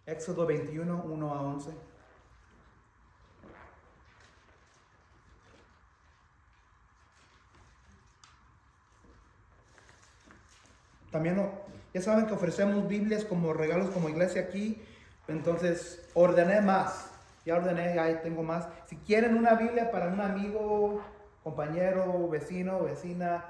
Éxodo 21, 1 a 11. También ya saben que ofrecemos Biblias como regalos como iglesia aquí. Entonces ordené más. Ya ordené, ahí tengo más. Si quieren una Biblia para un amigo, compañero, vecino, vecina,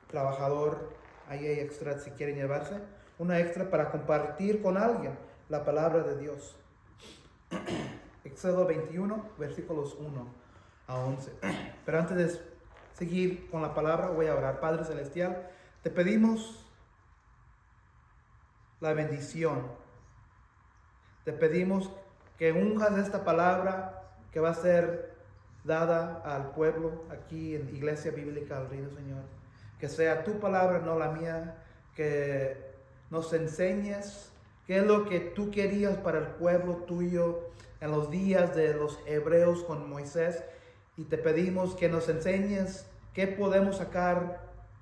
trabajador, ahí hay extra si quieren llevarse. Una extra para compartir con alguien la palabra de Dios. Éxodo 21, versículos 1 a 11. Pero antes de seguir con la palabra, voy a orar. Padre Celestial, te pedimos la bendición. Te pedimos que unjas esta palabra que va a ser dada al pueblo aquí en Iglesia Bíblica del Reino, Señor. Que sea tu palabra, no la mía. Que nos enseñes qué es lo que tú querías para el pueblo tuyo en los días de los hebreos con Moisés. Y te pedimos que nos enseñes qué podemos sacar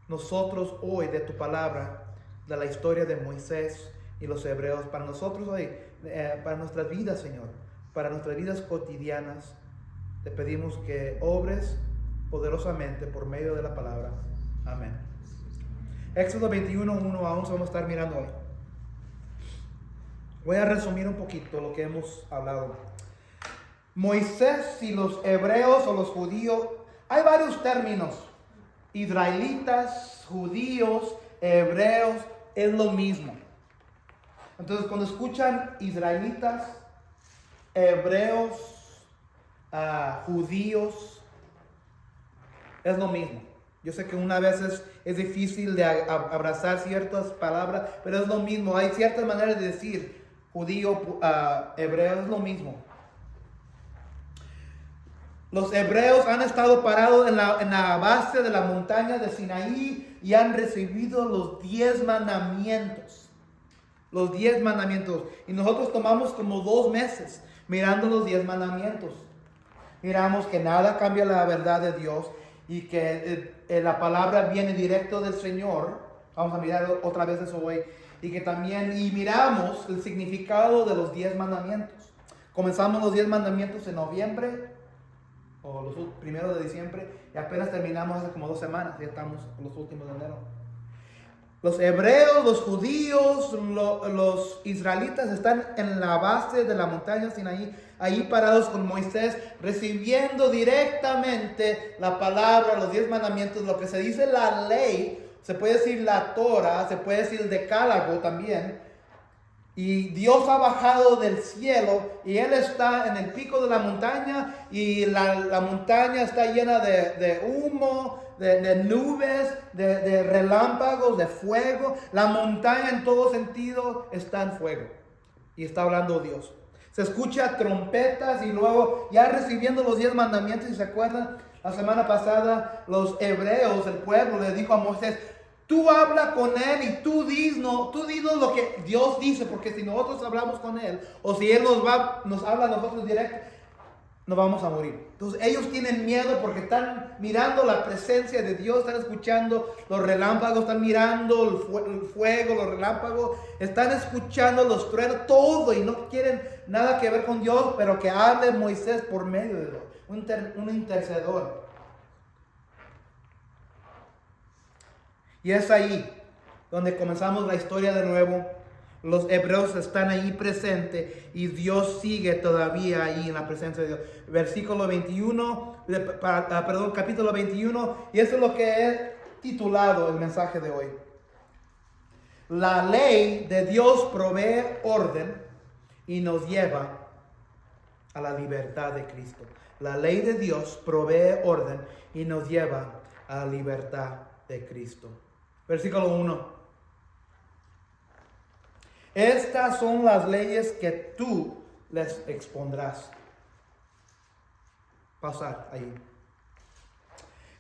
nosotros hoy de tu palabra, de la historia de Moisés y los hebreos, para nosotros hoy, para nuestras vidas, Señor, para nuestras vidas cotidianas. Te pedimos que obres poderosamente por medio de la palabra. Amén. Éxodo 21, 1 a 11 vamos a estar mirando hoy. Voy a resumir un poquito lo que hemos hablado. Moisés y los hebreos o los judíos, hay varios términos. Israelitas, judíos, hebreos, es lo mismo. Entonces, cuando escuchan israelitas, hebreos, judíos, es lo mismo. Yo sé que una vez es difícil de abrazar ciertas palabras, pero es lo mismo. Hay ciertas maneras de decir judío, hebreo, es lo mismo. Los hebreos han estado parados en la base de la montaña de Sinaí y han recibido los 10 mandamientos. Los 10 mandamientos. Y nosotros tomamos como 2 meses mirando los 10 mandamientos. Miramos que nada cambia la verdad de Dios y que la palabra viene directo del Señor. Vamos a mirar otra vez eso hoy. Y que también, y miramos el significado de los 10 mandamientos. Comenzamos los 10 mandamientos en noviembre o los primeros de diciembre y apenas terminamos hace como 2 semanas. Ya estamos en los últimos de enero. Los hebreos, los judíos, los israelitas están en la base de la montaña Sinaí, ahí parados con Moisés, recibiendo directamente la palabra, los 10 mandamientos, lo que se dice la ley, se puede decir la Torah, se puede decir el decálogo también. Y Dios ha bajado del cielo y Él está en el pico de la montaña y la montaña está llena de humo, de nubes, de relámpagos, de fuego. La montaña en todo sentido está en fuego y está hablando Dios. Se escucha trompetas y luego ya recibiendo los 10 mandamientos. Y se acuerdan, la semana pasada los hebreos, el pueblo le dijo a Moisés: tú habla con él y tú dinos lo que Dios dice, porque si nosotros hablamos con él, o si él nos habla a nosotros directo, nos vamos a morir. Entonces ellos tienen miedo porque están mirando la presencia de Dios, están escuchando los relámpagos, están mirando el fuego, los relámpagos, están escuchando los truenos, todo, y no quieren nada que ver con Dios, pero que hable Moisés por medio de Dios, un intercedor. Y es ahí donde comenzamos la historia de nuevo. Los hebreos están ahí presentes y Dios sigue todavía ahí en la presencia de Dios. Versículo 21, capítulo 21, y eso es lo que he titulado el mensaje de hoy. La ley de Dios provee orden y nos lleva a la libertad de Cristo. La ley de Dios provee orden y nos lleva a la libertad de Cristo. Versículo 1. Estas son las leyes que tú les expondrás. Pasar ahí.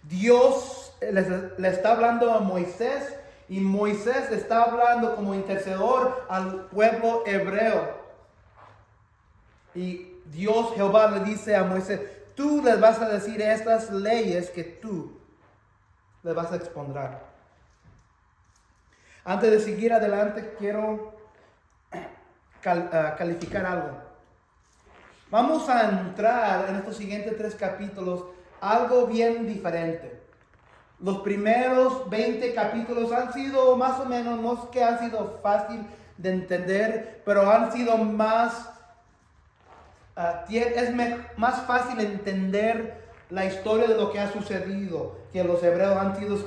Dios le está hablando a Moisés y Moisés está hablando como intercedor al pueblo hebreo. Y Dios, Jehová, le dice a Moisés: tú les vas a decir estas leyes que tú les vas a expondrar. Antes de seguir adelante, quiero calificar algo. Vamos a entrar en estos siguientes 3 capítulos algo bien diferente. Los primeros 20 capítulos han sido más o menos, no es que han sido fácil de entender, pero han sido más, más fácil entender la historia de lo que ha sucedido, que los hebreos han sido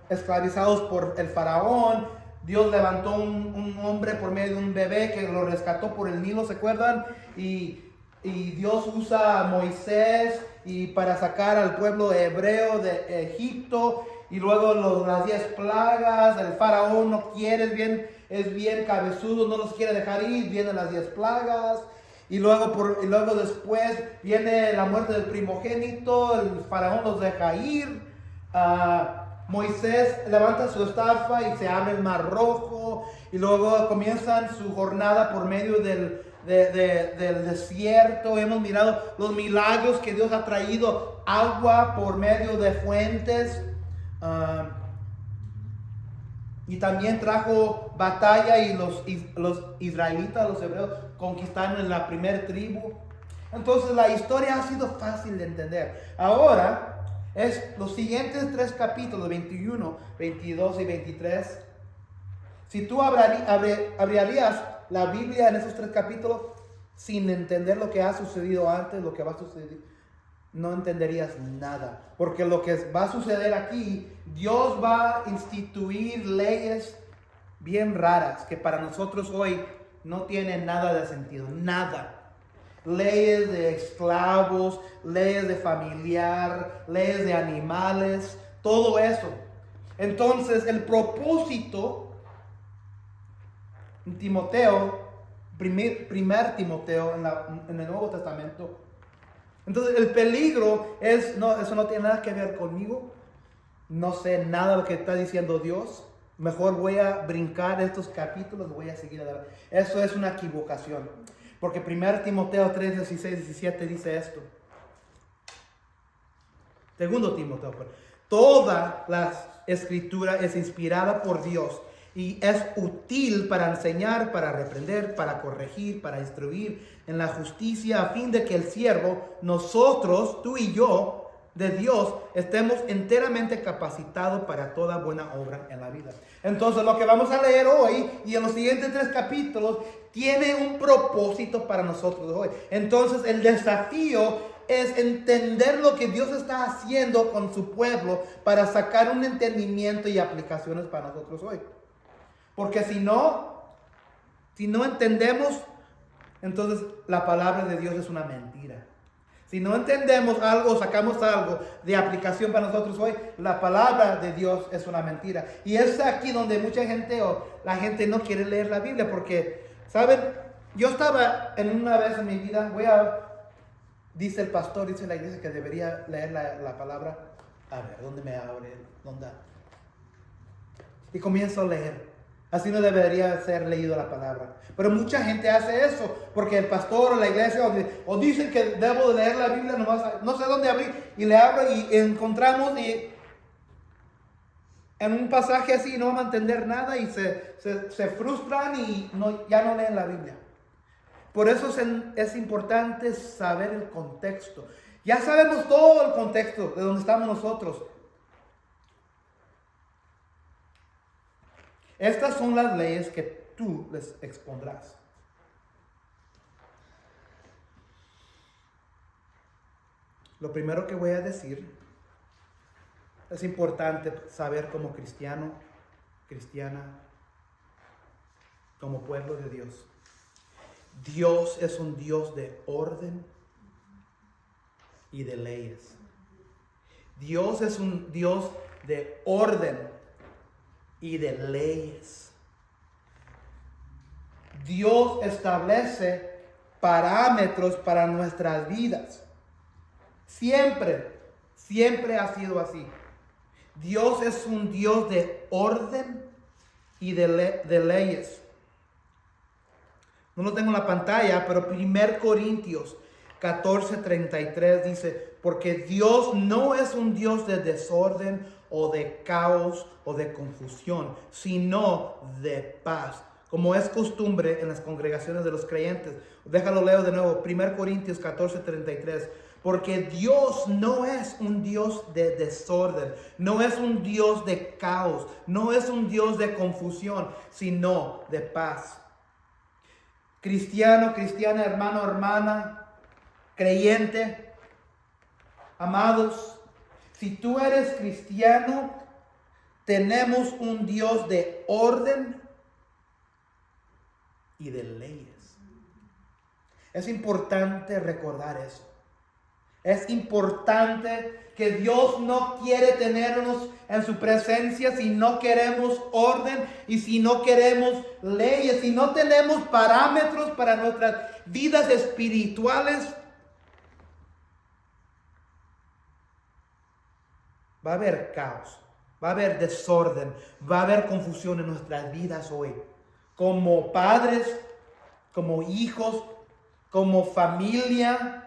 esclavizados por el faraón. Dios levantó un hombre por medio de un bebé que lo rescató por el Nilo, ¿se acuerdan? Y Dios usa a Moisés para sacar al pueblo hebreo de Egipto. Y luego las 10 plagas, el faraón no quiere, es bien cabezudo, no los quiere dejar ir, vienen las 10 plagas. Y luego después viene la muerte del primogénito, el faraón los deja ir. Moisés levanta su estafa y se abre el mar rojo. Y luego comienzan su jornada por medio del desierto. Hemos mirado los milagros que Dios ha traído, agua por medio de fuentes. Y también trajo batalla y los israelitas, los hebreos, conquistaron la primera tribu. Entonces la historia ha sido fácil de entender. Ahora es los siguientes 3 capítulos, 21, 22 y 23. Si tú abrirías la Biblia en esos 3 capítulos sin entender lo que ha sucedido antes, lo que va a suceder, no entenderías nada. Porque lo que va a suceder aquí, Dios va a instituir leyes bien raras que para nosotros hoy no tienen nada de sentido, nada. Leyes de esclavos, leyes de familiar, leyes de animales, todo eso. Entonces el propósito en Timoteo, primer Timoteo en el Nuevo Testamento. Entonces el peligro es, no, eso no tiene nada que ver conmigo. No sé nada de lo que está diciendo Dios. Mejor voy a brincar estos capítulos, voy a seguir adelante. Eso es una equivocación. Porque 1 Timoteo 3, 16, 17 dice esto. 2 Timoteo. Toda la escritura es inspirada por Dios y es útil para enseñar, para reprender, para corregir, para instruir en la justicia, a fin de que el siervo, nosotros, tú y yo, de Dios, estemos enteramente capacitados para toda buena obra en la vida. Entonces lo que vamos a leer hoy y en los siguientes 3 capítulos tiene un propósito para nosotros hoy. Entonces el desafío es entender lo que Dios está haciendo con su pueblo para sacar un entendimiento y aplicaciones para nosotros hoy. Porque si no entendemos, entonces la palabra de Dios es una mentira. Si no entendemos algo, sacamos algo de aplicación para nosotros hoy, la palabra de Dios es una mentira. Y es aquí donde mucha gente la gente no quiere leer la Biblia porque, ¿saben? Yo estaba en una vez en mi vida, dice el pastor, dice la iglesia que debería leer la palabra. A ver, ¿dónde me abre? ¿Dónde? Y comienzo a leer. Así no debería ser leído la palabra. Pero mucha gente hace eso porque el pastor o la iglesia o dicen que debo de leer la Biblia, no sé dónde abrir, y le abro y encontramos en un pasaje así no van a entender nada y se frustran y ya no leen la Biblia. Por eso es importante saber el contexto. Ya sabemos todo el contexto de donde estamos nosotros. Estas son las leyes que tú les expondrás. Lo primero que voy a decir, es importante saber como cristiano, cristiana, como pueblo de Dios. Dios es un Dios de orden y de leyes. Dios es un Dios de orden y de leyes. Dios establece parámetros para nuestras vidas. Siempre ha sido así. Dios es un Dios de orden y de leyes. No lo tengo en la pantalla, pero 1 Corintios 14:33 dice, porque Dios no es un Dios de desorden o de caos o de confusión, sino de paz, como es costumbre en las congregaciones de los creyentes. Déjalo leo de nuevo, 1 Corintios 14:33. Porque Dios no es un Dios de desorden, no es un Dios de caos, no es un Dios de confusión, sino de paz. Cristiano, cristiana, hermano, hermana, creyente, amados, si tú eres cristiano, tenemos un Dios de orden y de leyes. Es importante recordar eso. Es importante que Dios no quiere tenernos en su presencia si no queremos orden y si no queremos leyes, si no tenemos parámetros para nuestras vidas espirituales. Va a haber caos, va a haber desorden, va a haber confusión en nuestras vidas hoy. Como padres, como hijos, como familia,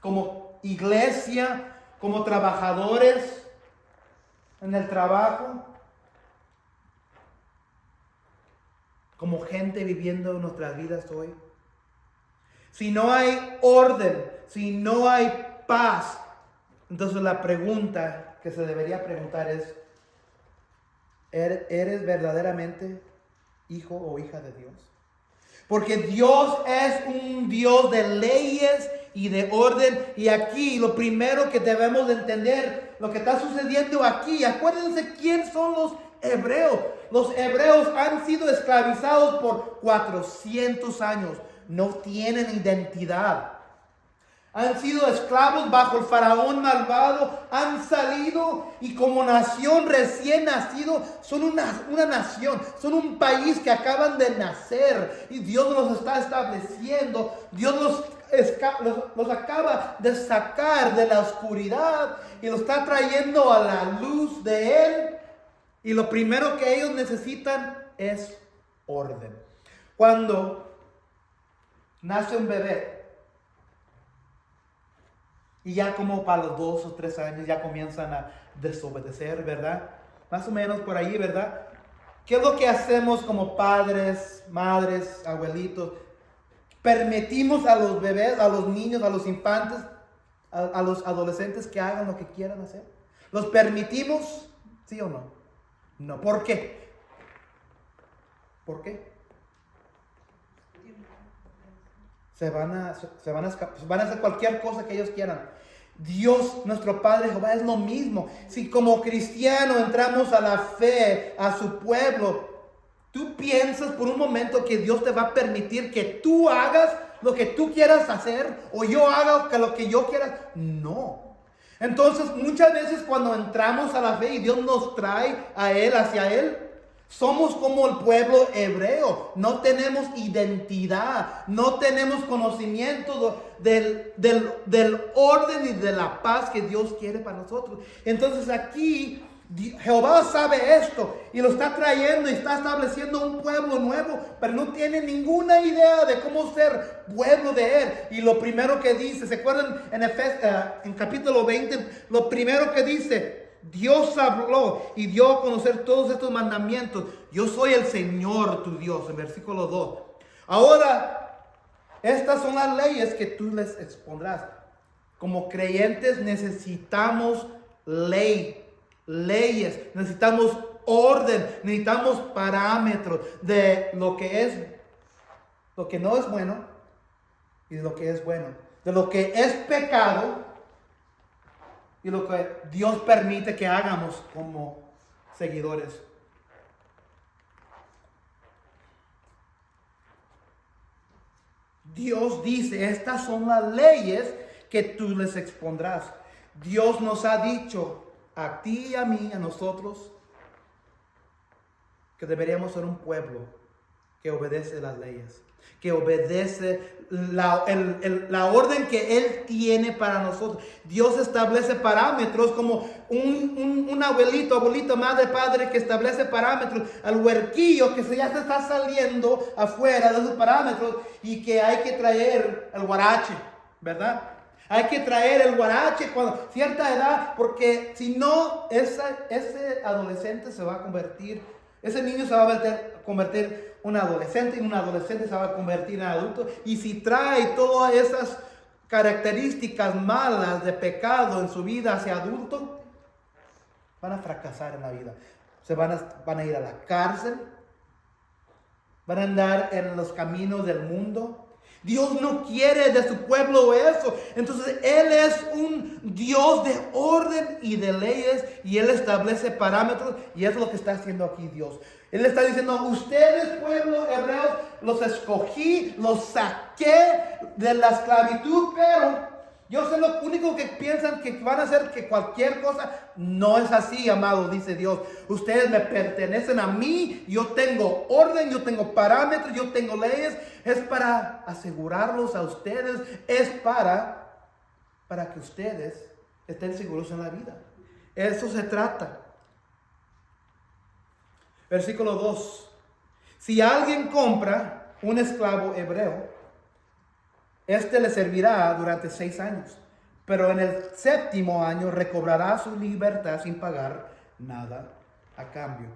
como iglesia, como trabajadores en el trabajo, como gente viviendo nuestras vidas hoy. Si no hay orden, si no hay paz, entonces la pregunta que se debería preguntar es, ¿eres verdaderamente hijo o hija de Dios? Porque Dios es un Dios de leyes y de orden. Y aquí lo primero que debemos de entender, lo que está sucediendo aquí, acuérdense quién son los hebreos. Los hebreos han sido esclavizados por 400 años. No tienen identidad. Han sido esclavos bajo el faraón malvado, han salido y como nación recién nacido, son una nación, son un país que acaban de nacer y Dios los está estableciendo, Dios los acaba de sacar de la oscuridad y los está trayendo a la luz de Él. Y lo primero que ellos necesitan es orden. Cuando nace un bebé, y ya como para los 2 o 3 años ya comienzan a desobedecer, ¿verdad? Más o menos por ahí, ¿verdad? ¿Qué es lo que hacemos como padres, madres, abuelitos? Permitimos a los bebés, a los niños, a los infantes, a los adolescentes que hagan lo que quieran hacer. ¿Los permitimos? ¿Sí o no? No. ¿Por qué? ¿Por qué? Se van a hacer cualquier cosa que ellos quieran. Dios, nuestro Padre Jehová, es lo mismo. Si como cristiano entramos a la fe, a su pueblo, tú piensas por un momento que Dios te va a permitir que tú hagas lo que tú quieras hacer o yo haga lo que yo quiera. No. Entonces, muchas veces cuando entramos a la fe y Dios nos trae a Él, hacia Él, somos como el pueblo hebreo, no tenemos identidad, no tenemos conocimiento del orden y de la paz que Dios quiere para nosotros. Entonces aquí Jehová sabe esto y lo está trayendo y está estableciendo un pueblo nuevo, pero no tiene ninguna idea de cómo ser pueblo de Él. Y lo primero que dice, ¿se acuerdan en capítulo 20? Lo primero que dice, Dios habló y dio a conocer todos estos mandamientos. Yo soy el Señor tu Dios, en versículo 2. Ahora, estas son las leyes que tú les expondrás. Como creyentes necesitamos leyes, necesitamos orden, necesitamos parámetros de lo que no es bueno y de lo que es bueno, de lo que es pecado y lo que Dios permite que hagamos como seguidores. Dios dice, estas son las leyes que tú les expondrás. Dios nos ha dicho a ti y a mí, a nosotros, que deberíamos ser un pueblo que obedece las leyes, que obedece la orden que Él tiene para nosotros. Dios establece parámetros como un abuelito, madre, padre que establece parámetros al huerquillo que ya se está saliendo afuera de esos parámetros y que hay que traer el guarache, ¿verdad? Hay que traer el guarache cuando cierta edad, porque si no, ese adolescente se va a convertir Ese niño se va a convertir en un adolescente, y un adolescente se va a convertir en adulto. Y si trae todas esas características malas de pecado en su vida hacia adulto, van a fracasar en la vida. Van a ir a la cárcel, van a andar en los caminos del mundo. Dios no quiere de su pueblo eso. Entonces Él es un Dios de orden y de leyes, y Él establece parámetros, y es lo que está haciendo aquí Dios. Él está diciendo: ustedes, pueblo hebreos, los escogí, los saqué de la esclavitud, pero yo sé lo único que piensan que van a hacer, que cualquier cosa. No es así, amado, dice Dios. Ustedes me pertenecen a mí. Yo tengo orden, yo tengo parámetros, yo tengo leyes. Es para asegurarlos a ustedes. Es para que ustedes estén seguros en la vida. Eso se trata. Versículo 2. Si alguien compra un esclavo hebreo, este le servirá durante 6 años, pero en el 7º año recobrará su libertad sin pagar nada a cambio.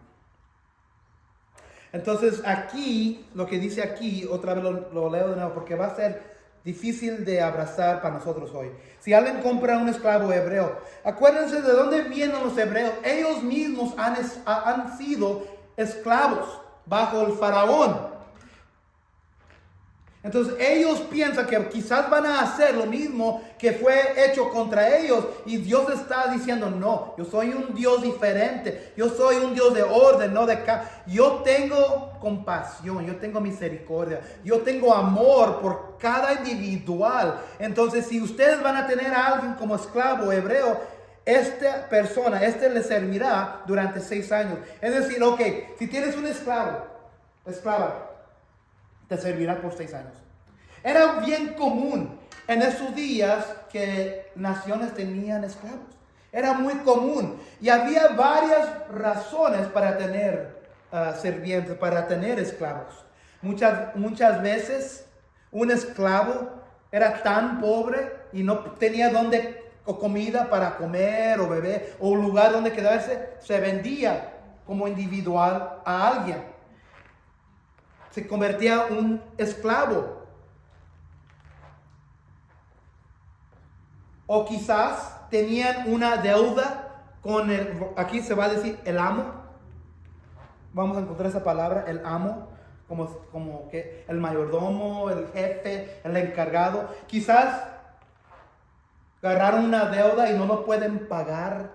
Entonces aquí, lo que dice aquí, otra vez lo leo de nuevo porque va a ser difícil de abrazar para nosotros hoy. Si alguien compra un esclavo hebreo, acuérdense de dónde vienen los hebreos. Ellos mismos han sido esclavos bajo el faraón. Entonces ellos piensan que quizás van a hacer lo mismo que fue hecho contra ellos. Y Dios está diciendo: no, yo soy un Dios diferente. Yo soy un Dios de orden, no de yo tengo compasión, yo tengo misericordia, yo tengo amor por cada individual. Entonces si ustedes van a tener a alguien como esclavo hebreo, esta persona, le servirá durante 6 años. Es decir, ok, si tienes un esclava, te servirá por 6 años. Era bien común en esos días que naciones tenían esclavos. Era muy común. Y había varias razones para tener sirvientes, para tener esclavos. Muchas veces un esclavo era tan pobre y no tenía comida para comer o beber, o un lugar donde quedarse. Se vendía como individual a alguien. Se convertía en un esclavo. O quizás tenían una deuda con aquí se va a decir el amo. Vamos a encontrar esa palabra, el amo, como que el mayordomo, el jefe, el encargado. Quizás agarraron una deuda y no lo pueden pagar.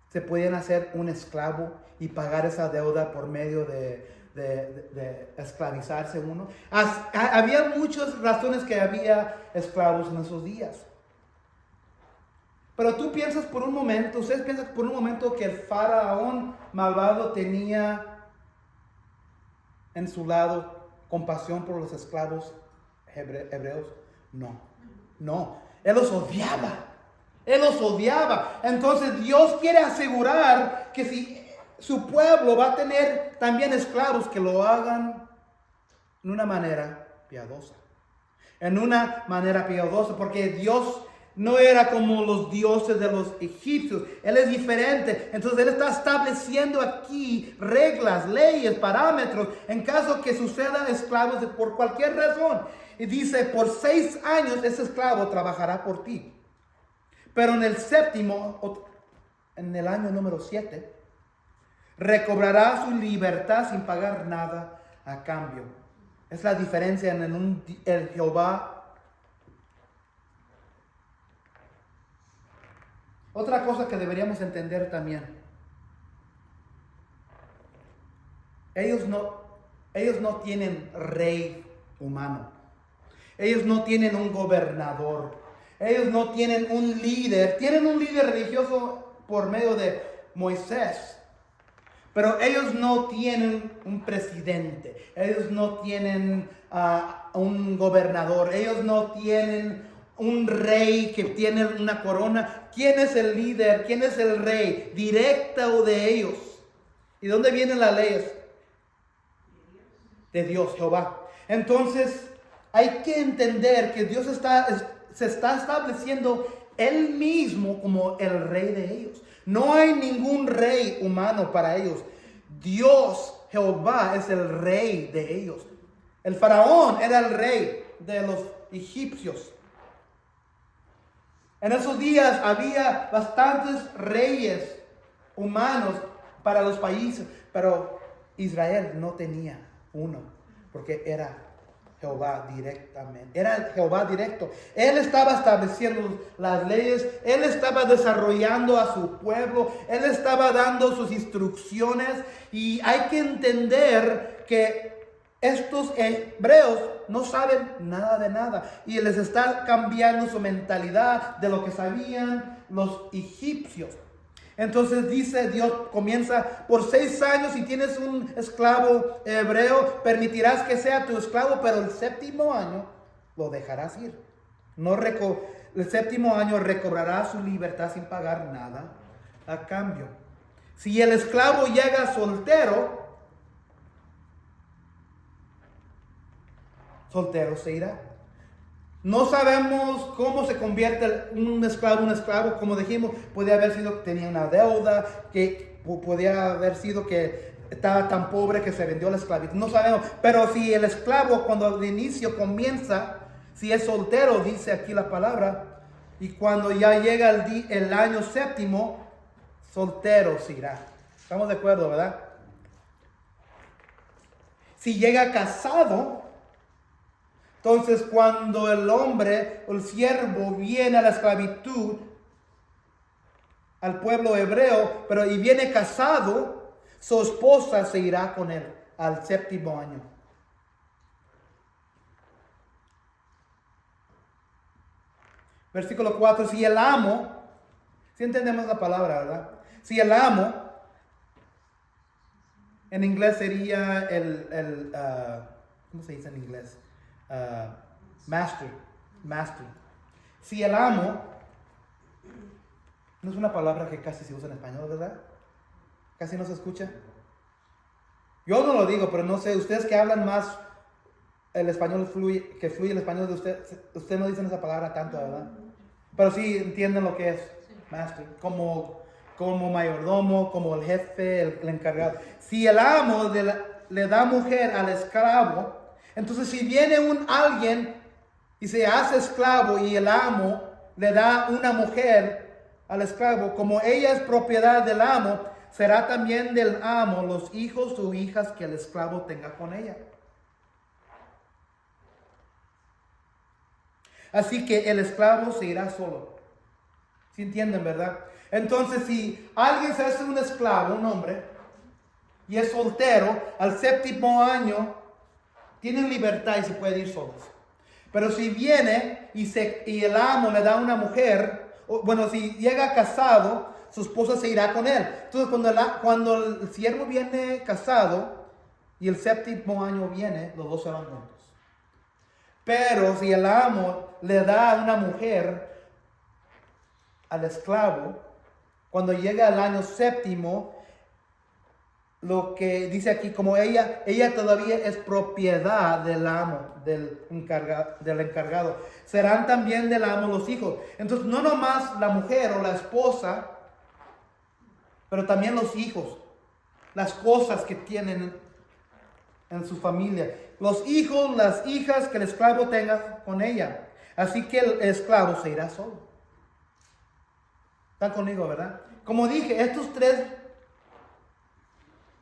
Se pueden hacer un esclavo y pagar esa deuda por medio de esclavizarse uno. Había muchas razones que había esclavos en esos días. Pero ustedes piensan por un momento que el faraón malvado tenía en su lado compasión por los esclavos hebreos. No. Él los odiaba. Entonces Dios quiere asegurar que si su pueblo va a tener también esclavos, que lo hagan en una manera piadosa. Porque Dios no era como los dioses de los egipcios. Él es diferente. Entonces Él está estableciendo aquí reglas, leyes, parámetros, en caso que sucedan esclavos por cualquier razón. Y dice: por 6 años ese esclavo trabajará por ti. Pero en el 7º, en el año número 7, recobrará su libertad sin pagar nada a cambio. Es la diferencia en el Jehová. Otra cosa que deberíamos entender también: ellos no tienen rey humano. Ellos no tienen un gobernador. Ellos no tienen un líder. Tienen un líder religioso por medio de Moisés. Pero ellos no tienen un presidente. Ellos no tienen un gobernador. Ellos no tienen un rey que tiene una corona. ¿Quién es el líder? ¿Quién es el rey? Directo de ellos. ¿Y dónde vienen las leyes? De Dios, Jehová. Entonces hay que entender que Dios se está estableciendo Él mismo como el rey de ellos. No hay ningún rey humano para ellos. Dios, Jehová, es el rey de ellos. El faraón era el rey de los egipcios. En esos días había bastantes reyes humanos para los países, pero Israel no tenía uno, porque era Jehová directamente. Era Jehová directo. Él estaba estableciendo las leyes. Él estaba desarrollando a su pueblo. Él estaba dando sus instrucciones. Y hay que entender que estos hebreos no saben nada de nada. Y les está cambiando su mentalidad de lo que sabían los egipcios. Entonces dice Dios, comienza por 6 años, si tienes un esclavo hebreo, permitirás que sea tu esclavo, pero el 7º año lo dejarás ir. El 7º año recobrará su libertad sin pagar nada a cambio. Si el esclavo llega soltero se irá. No sabemos cómo se convierte un esclavo en un esclavo. Como dijimos, puede haber sido que tenía una deuda, que podía haber sido que estaba tan pobre que se vendió la esclavitud. No sabemos. Pero si el esclavo cuando de inicio comienza, si es soltero, dice aquí la palabra, y cuando ya llega el año 7º, soltero se irá. ¿Estamos de acuerdo, verdad? Si llega casado, entonces cuando el hombre o el siervo viene a la esclavitud al pueblo hebreo, y viene casado, su esposa se irá con él al 7º año. Versículo 4, si el amo, si entendemos la palabra, ¿verdad? Si el amo, en inglés sería ¿cómo se dice en inglés? Master. Si el amo, no es una palabra que casi se usa en español, ¿verdad? Casi no se escucha. Yo no lo digo, pero no sé, ustedes que hablan más el español que fluye el español de ustedes no dicen esa palabra tanto, ¿verdad? Pero sí entienden lo que es master, como mayordomo, como el jefe, el encargado. Si el amo le da mujer al esclavo, entonces si viene alguien y se hace esclavo y el amo le da una mujer al esclavo, como ella es propiedad del amo, será también del amo los hijos o hijas que el esclavo tenga con ella. Así que el esclavo se irá solo. ¿Sí entienden, verdad? Entonces si alguien se hace un esclavo, un hombre, y es soltero, al 7º año tienen libertad y se puede ir solos. Pero si viene y el amo le da una mujer, si llega casado, su esposa se irá con él. Entonces cuando el siervo viene casado y el 7º año viene, los dos se van juntos. Pero si el amo le da una mujer al esclavo, cuando llega el año 7º, lo que dice aquí, como ella todavía es propiedad del amo, del encargado, serán también del amo los hijos. Entonces no nomás la mujer o la esposa, pero también los hijos, las cosas que tienen en su familia, los hijos, las hijas que el esclavo tenga con ella. Así que el esclavo se irá solo. ¿Están conmigo, verdad? Como dije, estos 3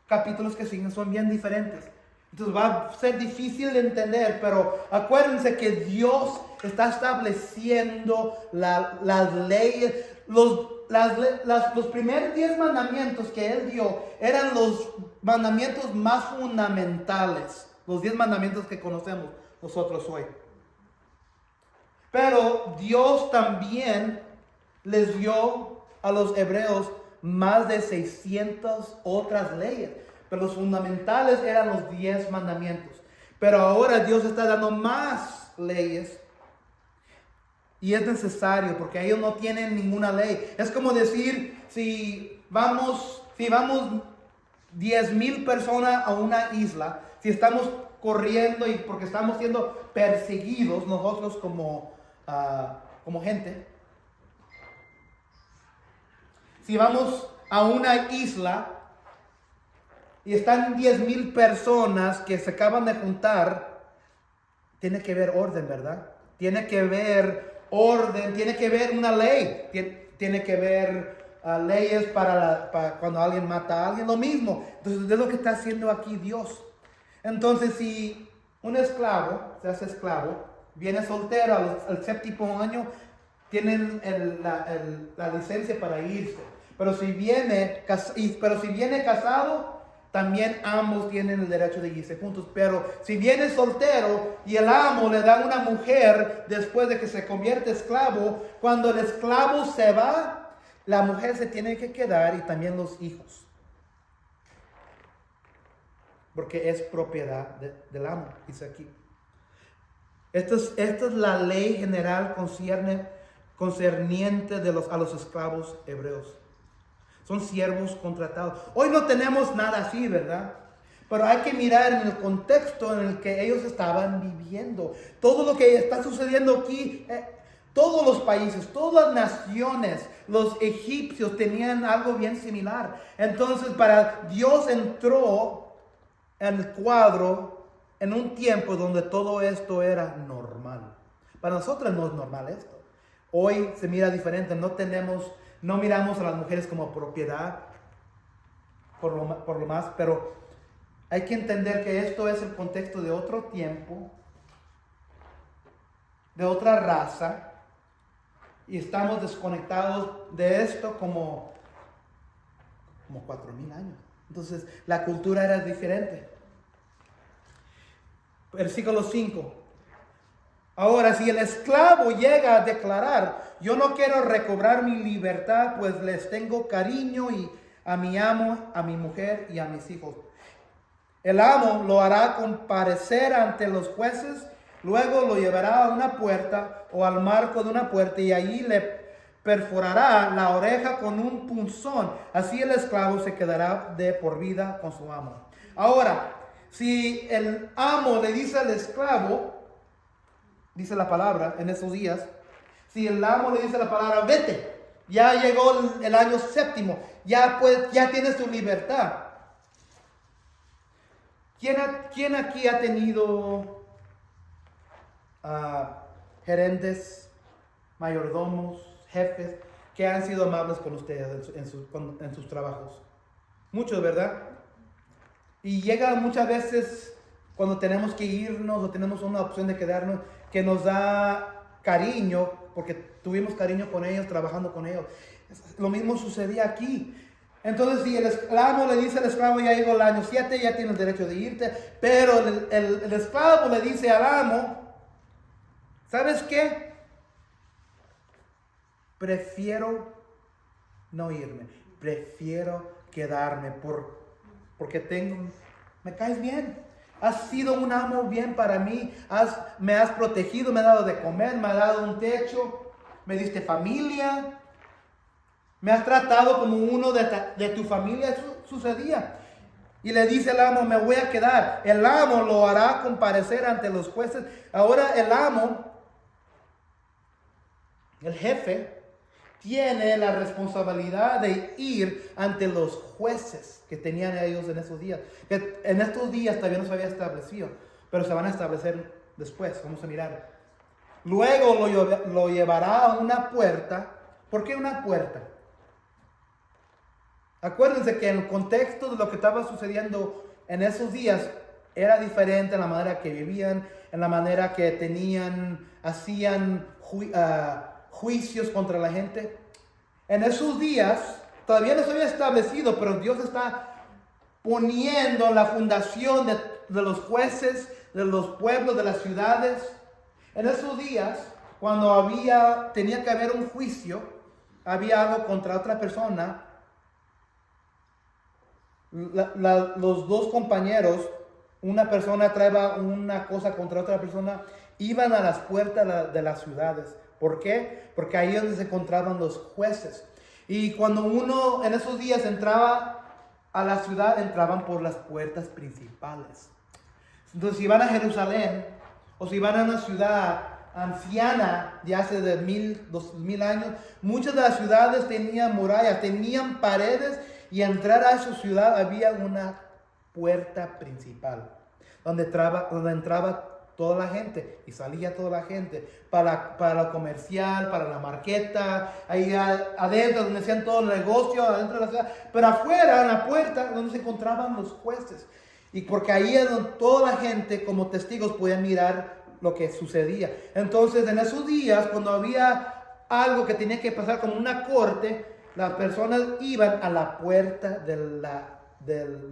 capítulos que siguen son bien diferentes. Entonces va a ser difícil de entender, pero acuérdense que Dios está estableciendo las leyes. Los primeros 10 mandamientos que Él dio eran los mandamientos más fundamentales. Los 10 mandamientos que conocemos nosotros hoy. Pero Dios también les dio a los hebreos más de 600 otras leyes, pero los fundamentales eran los 10 mandamientos. Pero ahora Dios está dando más leyes y es necesario porque ellos no tienen ninguna ley. Es como decir, si vamos 10,000 personas a una isla, si estamos corriendo y porque estamos siendo perseguidos nosotros como gente. Si vamos a una isla y están 10,000 personas que se acaban de juntar, tiene que haber orden, ¿verdad? Tiene que haber orden, tiene que haber una ley, tiene que haber leyes para cuando alguien mata a alguien, lo mismo. Entonces, es lo que está haciendo aquí Dios. Entonces, si un esclavo se hace esclavo, viene soltero al séptimo año, tienen la licencia para irse. Pero si viene casado, también ambos tienen el derecho de irse juntos. Pero si viene soltero y el amo le da una mujer después de que se convierte esclavo, cuando el esclavo se va, la mujer se tiene que quedar y también los hijos. Porque es propiedad del amo, dice aquí. Esta es la ley general concerniente a los esclavos hebreos. Son siervos contratados. Hoy no tenemos nada así, ¿verdad? Pero hay que mirar en el contexto en el que ellos estaban viviendo. Todo lo que está sucediendo aquí, todos los países, todas las naciones, los egipcios tenían algo bien similar. Entonces, Dios entró en el cuadro en un tiempo donde todo esto era normal. Para nosotros no es normal esto. Hoy se mira diferente. No miramos a las mujeres como propiedad por lo más, pero hay que entender que esto es el contexto de otro tiempo, de otra raza, y estamos desconectados de esto como 4,000 años. Entonces, la cultura era diferente. Versículo 5. Ahora, si el esclavo llega a declarar, yo no quiero recobrar mi libertad, pues les tengo cariño y a mi amo, a mi mujer y a mis hijos. El amo lo hará comparecer ante los jueces, luego lo llevará a una puerta o al marco de una puerta y allí le perforará la oreja con un punzón. Así el esclavo se quedará de por vida con su amo. Ahora, si el amo le dice al esclavo, dice la palabra en esos días, si el amo le dice la palabra, vete, ya llegó el año séptimo, ya tienes tu libertad. ¿Quién aquí ha tenido gerentes, mayordomos, jefes que han sido amables con ustedes en sus trabajos? Muchos, ¿verdad? Y llega muchas veces cuando tenemos que irnos o tenemos una opción de quedarnos, que nos da cariño, porque tuvimos cariño con ellos, trabajando con ellos. Lo mismo sucedía aquí. Entonces, si el esclavo le dice al esclavo, ya llegó el año 7, ya tienes derecho de irte, pero el esclavo le dice al amo, ¿sabes qué? Prefiero no irme, prefiero quedarme porque me caes bien. Has sido un amo bien para mí, me has protegido, me has dado de comer, me has dado un techo, me diste familia, me has tratado como uno de tu familia. Eso sucedía. Y le dice el amo, me voy a quedar. El amo lo hará comparecer ante los jueces. Ahora el amo, el jefe, tiene la responsabilidad de ir ante los jueces que tenían ellos en esos días. Que en estos días todavía no se había establecido, pero se van a establecer después. Vamos a mirar. Luego lo llevará a una puerta. ¿Por qué una puerta? Acuérdense que el contexto de lo que estaba sucediendo en esos días era diferente en la manera que vivían, en la manera que hacían juicios contra la gente. En esos días todavía no se había establecido, pero Dios está poniendo la fundación de los jueces, de los pueblos, de las ciudades. En esos días, cuando tenía que haber un juicio, había algo contra otra persona, los dos compañeros, una persona traía una cosa contra otra persona, iban a las puertas de las ciudades. ¿Por qué? Porque ahí es donde se encontraban los jueces. Y cuando uno en esos días entraba a la ciudad, entraban por las puertas principales. Entonces, si van a Jerusalén o si van a una ciudad anciana de hace 2,000 años, muchas de las ciudades tenían murallas, tenían paredes, y entrar a su ciudad había una puerta principal, donde entraba toda la gente y salía toda la gente, para lo comercial, para la marqueta, ahí adentro donde hacían todo el negocio, adentro de la ciudad, pero afuera, en la puerta, donde se encontraban los jueces. Y porque ahí es donde toda la gente como testigos podían mirar lo que sucedía. Entonces en esos días, cuando había algo que tenía que pasar como una corte, las personas iban a la puerta de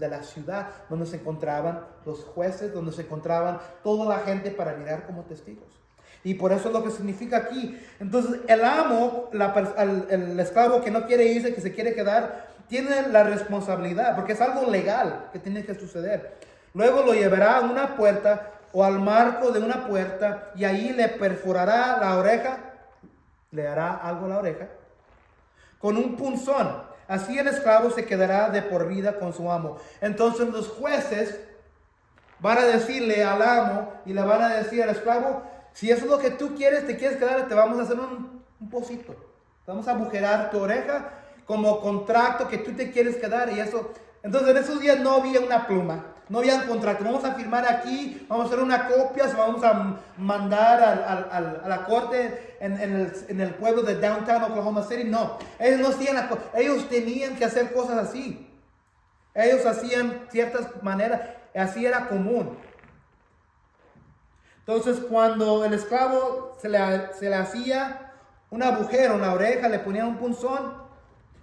la ciudad donde se encontraban los jueces, donde se encontraban toda la gente para mirar como testigos. Y por eso es lo que significa aquí. Entonces el amo, el esclavo que no quiere irse, que se quiere quedar, tiene la responsabilidad, porque es algo legal que tiene que suceder. Luego lo llevará a una puerta o al marco de una puerta y ahí le perforará la oreja, le hará algo a la oreja, con un punzón. Así el esclavo se quedará de por vida con su amo. Entonces los jueces van a decirle al amo y le van a decir al esclavo, si eso es lo que tú quieres, te quieres quedar, te vamos a hacer un pocito. Vamos a agujerar tu oreja como contrato que tú te quieres quedar y eso. Entonces en esos días no había una pluma, no había un contrato. Vamos a firmar aquí, vamos a hacer una copia, se vamos a mandar a la corte en el pueblo de Downtown Oklahoma City. No, ellos no hacían ellos tenían que hacer cosas así. Ellos hacían ciertas maneras, así era común. Entonces cuando el esclavo se le hacía un agujero en la oreja, le ponían un punzón,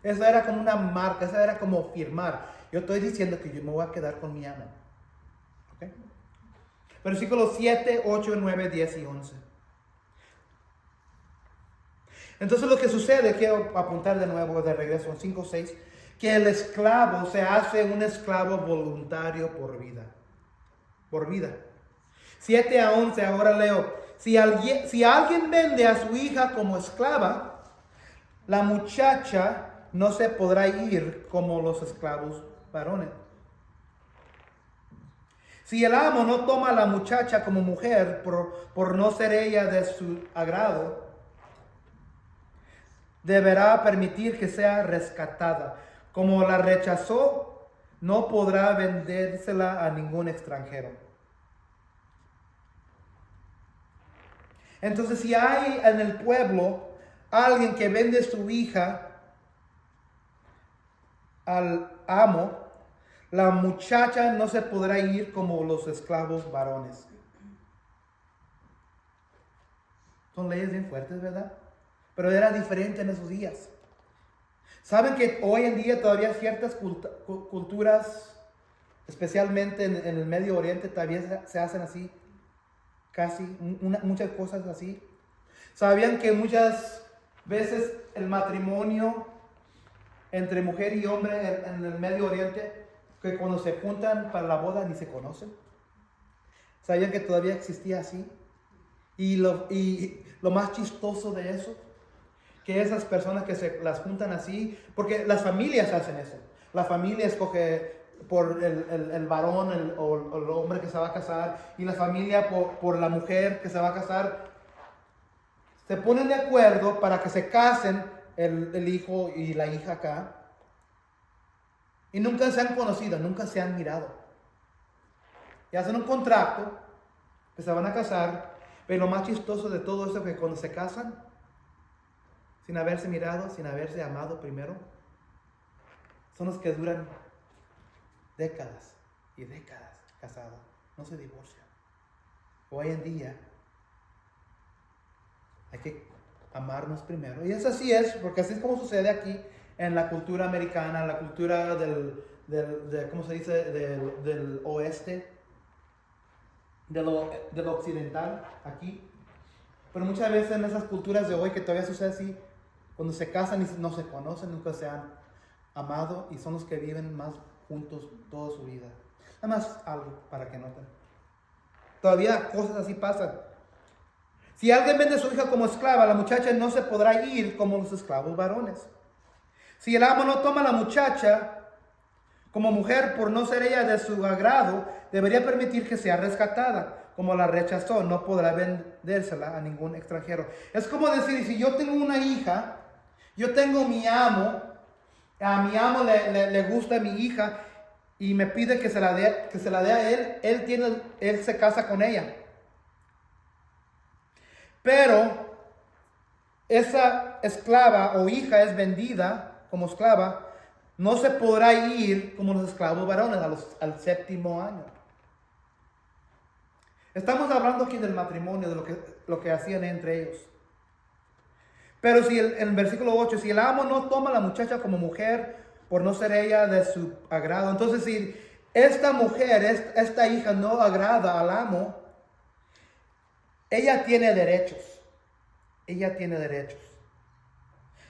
eso era como una marca, eso era como firmar. Yo estoy diciendo que yo me voy a quedar con mi amo. ¿Okay? Versículos 7, 8, 9, 10 y 11. Entonces lo que sucede, quiero apuntar de nuevo de regreso en 5, 6, que el esclavo se hace un esclavo voluntario por vida. Por vida. 7 a 11, ahora leo. Si alguien vende a su hija como esclava, la muchacha no se podrá ir como los esclavos varones. Si el amo no toma a la muchacha como mujer por no ser ella de su agrado, deberá permitir que sea rescatada. Como la rechazó, no podrá vendérsela a ningún extranjero. Entonces, si hay en el pueblo alguien que vende su hija al amo, la muchacha no se podrá ir como los esclavos varones. Son leyes bien fuertes, ¿verdad? Pero era diferente en esos días. ¿Saben que hoy en día todavía ciertas culturas, especialmente en el Medio Oriente, todavía se hacen así? Casi, muchas cosas así. ¿Sabían que muchas veces el matrimonio entre mujer y hombre en el Medio Oriente, que cuando se juntan para la boda ni se conocen? ¿Sabían que todavía existía así? Y lo más chistoso de eso, que esas personas que se las juntan así, porque las familias hacen eso. La familia escoge por el varón o el hombre que se va a casar, y la familia por la mujer que se va a casar. Se ponen de acuerdo para que se casen el hijo y la hija acá, y nunca se han conocido, nunca se han mirado, y hacen un contrato que se van a casar. Pero lo más chistoso de todo eso es que cuando se casan, sin haberse mirado, sin haberse amado primero, son los que duran décadas y décadas casados, no se divorcian. Hoy en día hay que amarnos primero. Y eso así es, porque así es como sucede aquí en la cultura americana, en la cultura ¿cómo se dice? Del oeste, del occidental, aquí. Pero muchas veces en esas culturas de hoy que todavía sucede así, cuando se casan y no se conocen, nunca se han amado, y son los que viven más juntos toda su vida. Nada más algo para que noten. Todavía cosas así pasan. Si alguien vende a su hija como esclava, la muchacha no se podrá ir como los esclavos varones. Si el amo no toma a la muchacha como mujer por no ser ella de su agrado, debería permitir que sea rescatada. Como la rechazó, no podrá vendérsela a ningún extranjero. Es como decir, si yo tengo una hija, yo tengo mi amo, a mi amo le gusta mi hija, y me pide que se la dé a él, él se casa con ella. Pero esa esclava o hija es vendida como esclava, no se podrá ir como los esclavos varones al 7º año. Estamos hablando aquí del matrimonio, de lo que hacían entre ellos. Pero si en el versículo 8, si el amo no toma a la muchacha como mujer por no ser ella de su agrado, entonces si esta mujer, esta hija no agrada al amo, ella tiene derechos. Ella tiene derechos.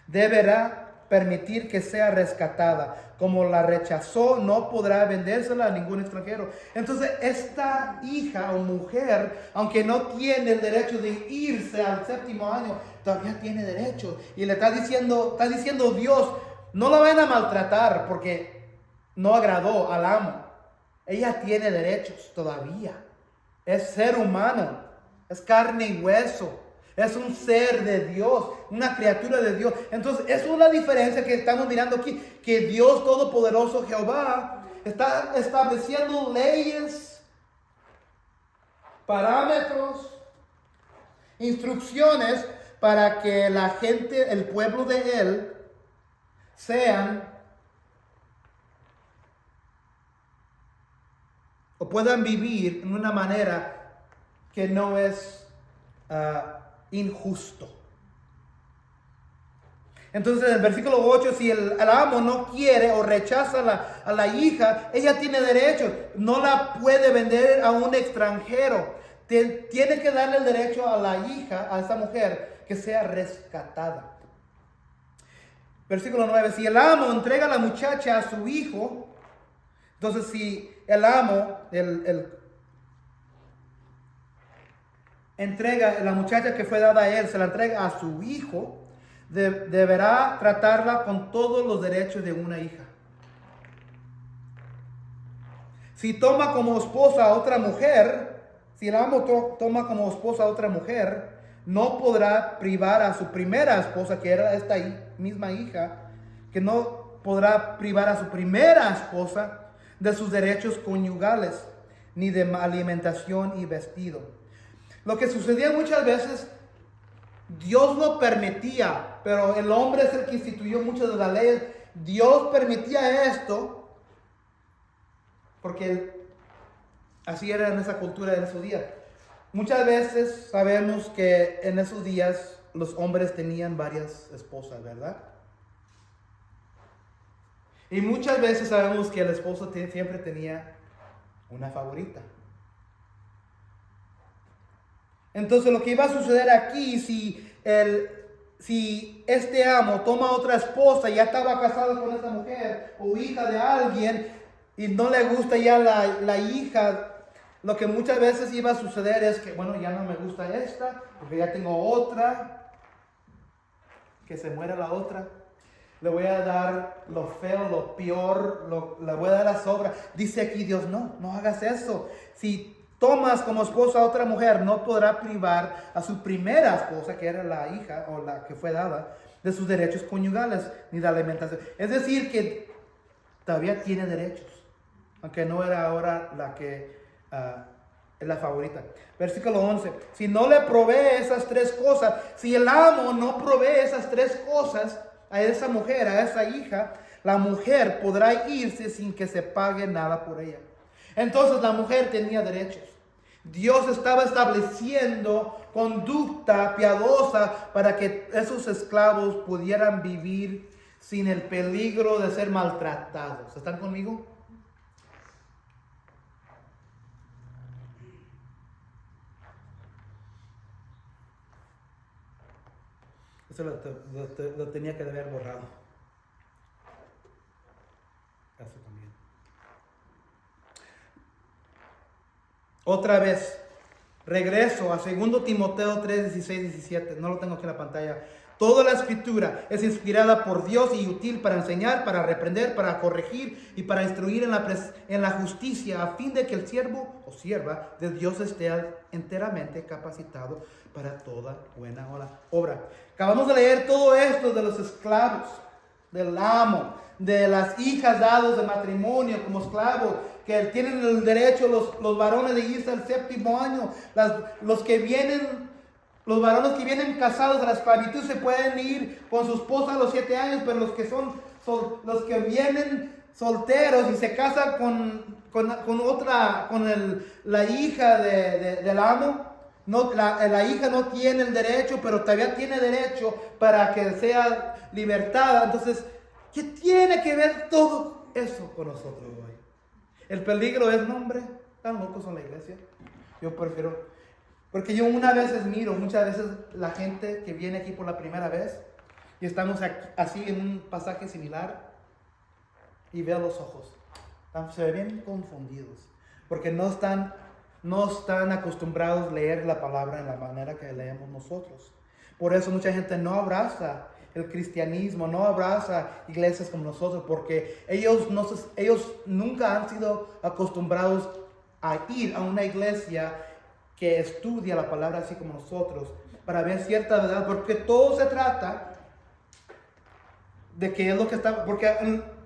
Deberá permitir que sea rescatada. Como la rechazó, no podrá vendérsela a ningún extranjero. Entonces, esta hija o mujer, aunque no tiene el derecho de irse al 7º año, todavía tiene derecho. Y le está diciendo Dios, no la van a maltratar porque no agradó al amo. Ella tiene derechos todavía. Es ser humano, es carne y hueso. Es un ser de Dios, una criatura de Dios. Entonces, esa es la diferencia que estamos mirando aquí. Que Dios Todopoderoso, Jehová, está estableciendo leyes, parámetros, instrucciones para que la gente, el pueblo de Él, sean o puedan vivir en una manera que no es injusto. Entonces en el versículo 8, si el amo no quiere o rechaza a la hija, ella tiene derecho, no la puede vender a un extranjero. Tiene que darle el derecho a la hija, a esa mujer, que sea rescatada. Versículo 9, si el amo entrega a la muchacha a su hijo, entonces si el amo, entrega la muchacha que fue dada a él, se la entrega a su hijo, deberá tratarla con todos los derechos de una hija. Si toma como esposa a otra mujer, si el amo toma como esposa a otra mujer, no podrá privar a su primera esposa, que era esta misma hija, que no podrá privar a su primera esposa de sus derechos conyugales, ni de alimentación y vestido. Lo que sucedía muchas veces, Dios lo permitía, pero el hombre es el que instituyó muchas de las leyes. Dios permitía esto porque así era en esa cultura en esos días. Muchas veces sabemos que en esos días los hombres tenían varias esposas, ¿verdad? Y muchas veces sabemos que el esposo siempre tenía una favorita. Entonces lo que iba a suceder aquí, si este amo toma otra esposa, ya estaba casado con esta mujer o hija de alguien y no le gusta ya la hija, lo que muchas veces iba a suceder es que, bueno, ya no me gusta esta, porque ya tengo otra, que se muera la otra. Le voy a dar lo feo, lo peor, le voy a dar la sobra. Dice aquí Dios, no hagas eso. Si tomas como esposa a otra mujer, no podrá privar a su primera esposa, que era la hija o la que fue dada, de sus derechos conyugales ni de alimentación. Es decir, que todavía tiene derechos, aunque no era ahora la que es la favorita. Versículo 11. Si no le provee esas tres cosas, si el amo no provee esas tres cosas a esa mujer, a esa hija, la mujer podrá irse sin que se pague nada por ella. Entonces la mujer tenía derechos. Dios estaba estableciendo conducta piadosa para que esos esclavos pudieran vivir sin el peligro de ser maltratados. ¿Están conmigo? Eso lo tenía que haber borrado. Eso también. Otra vez, regreso a 2 Timoteo 3, 16, 17. No lo tengo aquí en la pantalla. Toda la escritura es inspirada por Dios y útil para enseñar, para reprender, para corregir y para instruir en la justicia, a fin de que el siervo o sierva de Dios esté enteramente capacitado para toda buena obra. Acabamos de leer todo esto de los esclavos, del amo, de las hijas dados de matrimonio como esclavos, que tienen el derecho los varones de irse al 7º año, los varones que vienen casados a la esclavitud se pueden ir con su esposa a los 7 años, pero los que vienen solteros y se casan la hija del amo, no, la hija no tiene el derecho, pero todavía tiene derecho para que sea libertada. Entonces, ¿qué tiene que ver todo eso con nosotros hoy? El peligro es, no hombre, tan locos en la iglesia. Yo prefiero, porque yo muchas veces la gente que viene aquí por la primera vez, y estamos aquí, así en un pasaje similar, y veo los ojos, se ven bien confundidos, porque no están acostumbrados a leer la palabra en la manera que leemos nosotros. Por eso mucha gente no abraza el cristianismo, no abraza iglesias como nosotros, porque ellos nunca han sido acostumbrados a ir a una iglesia que estudia la palabra así como nosotros, para ver cierta verdad, porque todo se trata de qué es lo que está, porque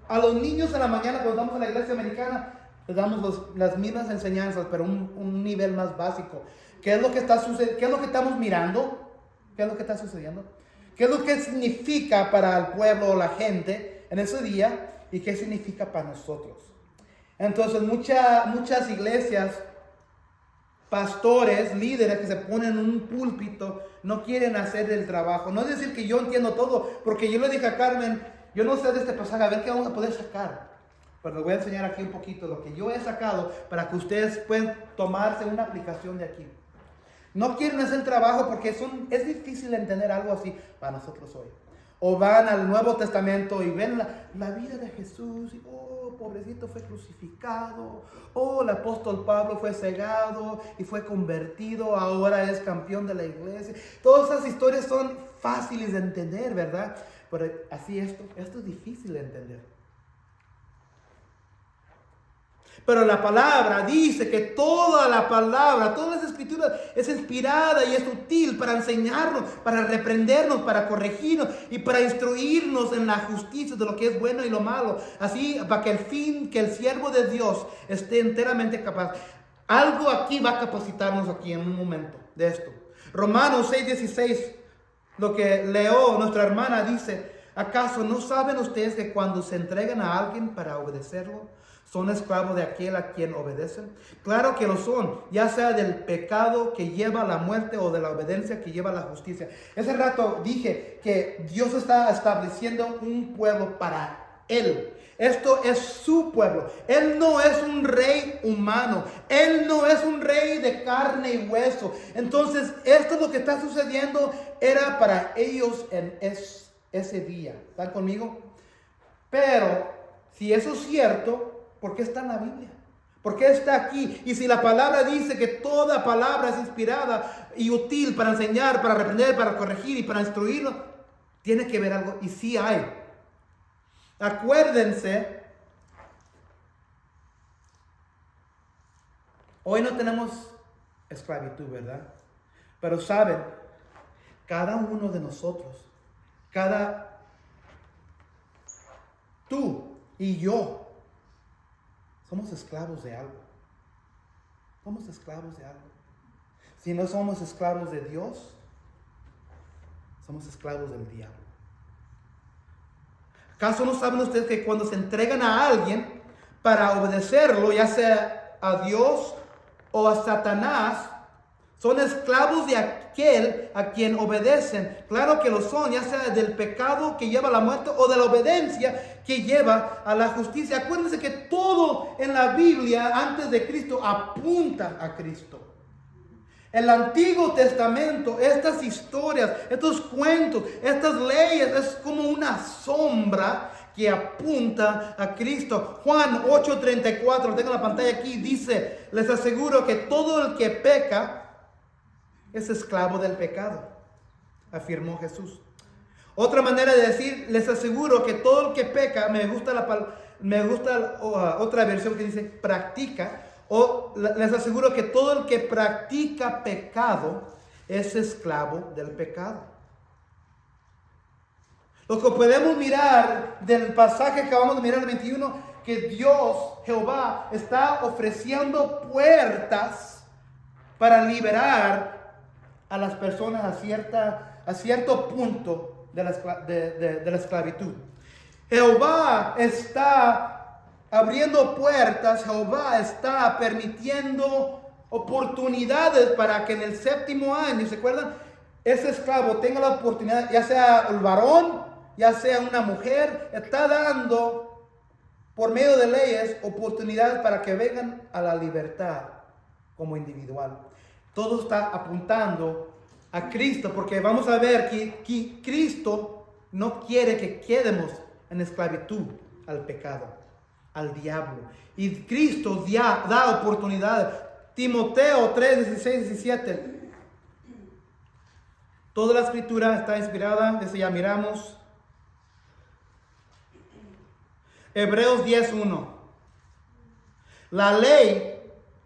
a los niños en la mañana cuando vamos a la iglesia americana, les damos las mismas enseñanzas, pero un nivel más básico. ¿Qué es lo que está sucediendo? ¿Qué es lo que estamos mirando? ¿Qué es lo que está sucediendo? ¿Qué es lo que significa para el pueblo o la gente en ese día? ¿Y qué significa para nosotros? Entonces, muchas iglesias, pastores, líderes que se ponen en un púlpito, no quieren hacer el trabajo. No es decir que yo entiendo todo, porque yo le dije a Carmen, yo no sé de este pasaje, a ver qué vamos a poder sacar. Pero les voy a enseñar aquí un poquito lo que yo he sacado para que ustedes puedan tomarse una aplicación de aquí. No quieren hacer el trabajo porque es difícil entender algo así para nosotros hoy. O van al Nuevo Testamento y ven la vida de Jesús y, oh, pobrecito fue crucificado, oh, el apóstol Pablo fue cegado y fue convertido, ahora es campeón de la iglesia. Todas esas historias son fáciles de entender, ¿verdad? Pero así esto es difícil de entender. Pero la palabra dice que toda la palabra, todas las escrituras es inspirada y es útil para enseñarnos, para reprendernos, para corregirnos y para instruirnos en la justicia de lo que es bueno y lo malo. Así, para que el siervo de Dios esté enteramente capaz. Algo aquí va a capacitarnos aquí en un momento de esto. Romanos 6:16, lo que leo nuestra hermana dice, ¿acaso no saben ustedes que cuando se entregan a alguien para obedecerlo, son esclavos de aquel a quien obedecen? Claro que lo son, ya sea del pecado que lleva a la muerte o de la obediencia que lleva a la justicia. Ese rato dije que Dios está estableciendo un pueblo para Él. Esto es su pueblo. Él no es un rey humano. Él no es un rey de carne y hueso. Entonces, esto es lo que está sucediendo. Era para ellos en ese día. ¿Están conmigo? Pero, si eso es cierto, ¿por qué está en la Biblia? ¿Por qué está aquí? Y si la palabra dice que toda palabra es inspirada y útil para enseñar, para reprender, para corregir y para instruirlo, tiene que ver algo. Y sí hay. Acuérdense, hoy no tenemos esclavitud, ¿verdad? Pero saben, cada uno de nosotros, tú y yo, somos esclavos de algo. Somos esclavos de algo. Si no somos esclavos de Dios, somos esclavos del diablo. ¿Acaso no saben ustedes que cuando se entregan a alguien para obedecerlo, ya sea a Dios o a Satanás, son esclavos de aquel a quien obedecen? Claro que lo son, ya sea del pecado que lleva a la muerte o de la obediencia que lleva a la justicia. Acuérdense que todo en la Biblia antes de Cristo apunta a Cristo. El Antiguo Testamento, estas historias, estos cuentos, estas leyes, es como una sombra que apunta a Cristo. Juan 8:34, tengo la pantalla aquí, dice, les aseguro que todo el que peca es esclavo del pecado, afirmó Jesús. Otra manera de decir, les aseguro que todo el que peca, me gusta otra versión que dice practica, o les aseguro que todo el que practica pecado es esclavo del pecado. Lo que podemos mirar del pasaje que acabamos de mirar, el 21, que Dios, Jehová, está ofreciendo puertas para liberar a las personas a cierto punto de la esclavitud. Jehová está abriendo puertas, Jehová está permitiendo oportunidades para que en el 7º año, ¿se acuerdan? Ese esclavo tenga la oportunidad, ya sea el varón, ya sea una mujer, está dando por medio de leyes oportunidades para que vengan a la libertad como individual. Todo está apuntando a Cristo, porque vamos a ver que Cristo no quiere que quedemos en esclavitud al pecado, al diablo. Y Cristo da oportunidades. Timoteo 3, 16, 17. Toda la escritura está inspirada, desde ya miramos. Hebreos 10:1. La ley,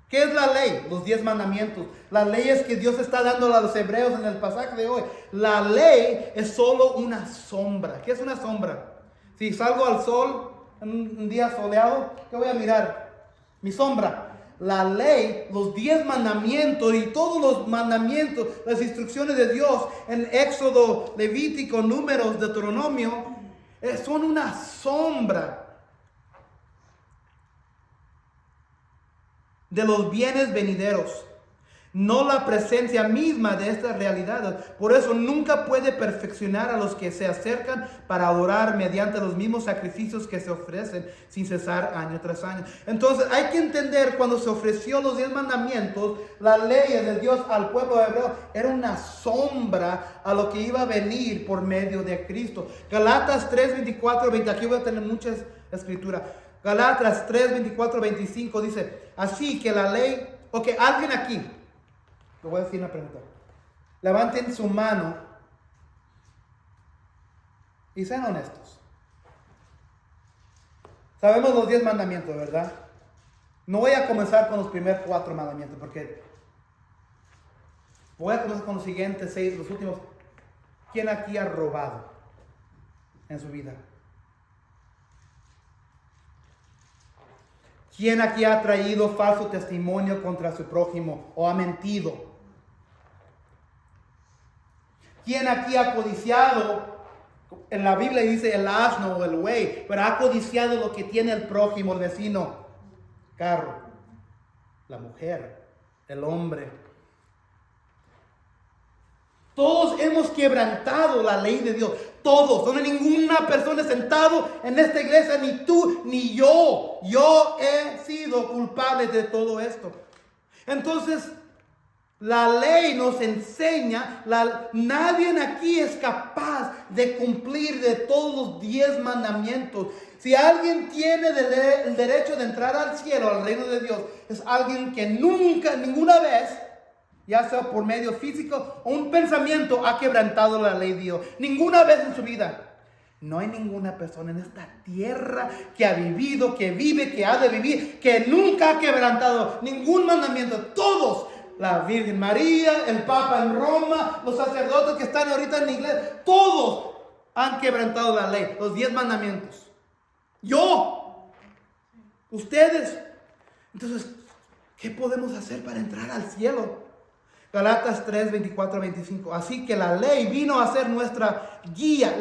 ¿qué es la ley? Los 10 mandamientos. Las leyes que Dios está dando a los hebreos en el pasaje de hoy. La ley es solo una sombra. ¿Qué es una sombra? Si salgo al sol en un día soleado, ¿qué voy a mirar? Mi sombra. La ley, los 10 mandamientos y todos los mandamientos, las instrucciones de Dios en Éxodo, Levítico, Números, Deuteronomio, son una sombra de los bienes venideros, no la presencia misma de estas realidades. Por eso nunca puede perfeccionar a los que se acercan para adorar mediante los mismos sacrificios que se ofrecen sin cesar año tras año. Entonces hay que entender, cuando se ofreció los 10 mandamientos, las leyes de Dios al pueblo hebreo era una sombra a lo que iba a venir por medio de Cristo. Galatas 3, 24, 20, aquí voy a tener muchas escrituras. Galatas 3, 24, 25 dice, así que la ley, alguien aquí, le voy a decir una pregunta. Levanten su mano y sean honestos. Sabemos los 10 mandamientos, ¿verdad? No voy a comenzar con los primeros 4 mandamientos, porque voy a comenzar con los siguientes 6, los últimos. ¿Quién aquí ha robado en su vida? ¿Quién aquí ha traído falso testimonio contra su prójimo o ha mentido? ¿Quién aquí ha codiciado? En la Biblia dice el asno o el buey, pero ha codiciado lo que tiene el prójimo, el vecino. Carro, la mujer, el hombre. Todos hemos quebrantado la ley de Dios. Todos. No hay ninguna persona sentado en esta iglesia, ni tú, ni yo. Yo he sido culpable de todo esto. Entonces, la ley nos enseña, nadie aquí es capaz de cumplir de todos los 10 mandamientos. Si alguien tiene el derecho de entrar al cielo, al reino de Dios, es alguien que nunca, ninguna vez, ya sea por medio físico o un pensamiento, ha quebrantado la ley de Dios. Ninguna vez en su vida. No hay ninguna persona en esta tierra que ha vivido, que vive, que ha de vivir, que nunca ha quebrantado ningún mandamiento. Todos, la Virgen María, el Papa en Roma, los sacerdotes que están ahorita en la iglesia, todos han quebrantado la ley, los 10 mandamientos. Yo, ustedes. Entonces, ¿qué podemos hacer para entrar al cielo? Galatas 3, 24, 25. Así que la ley vino a ser nuestra guía.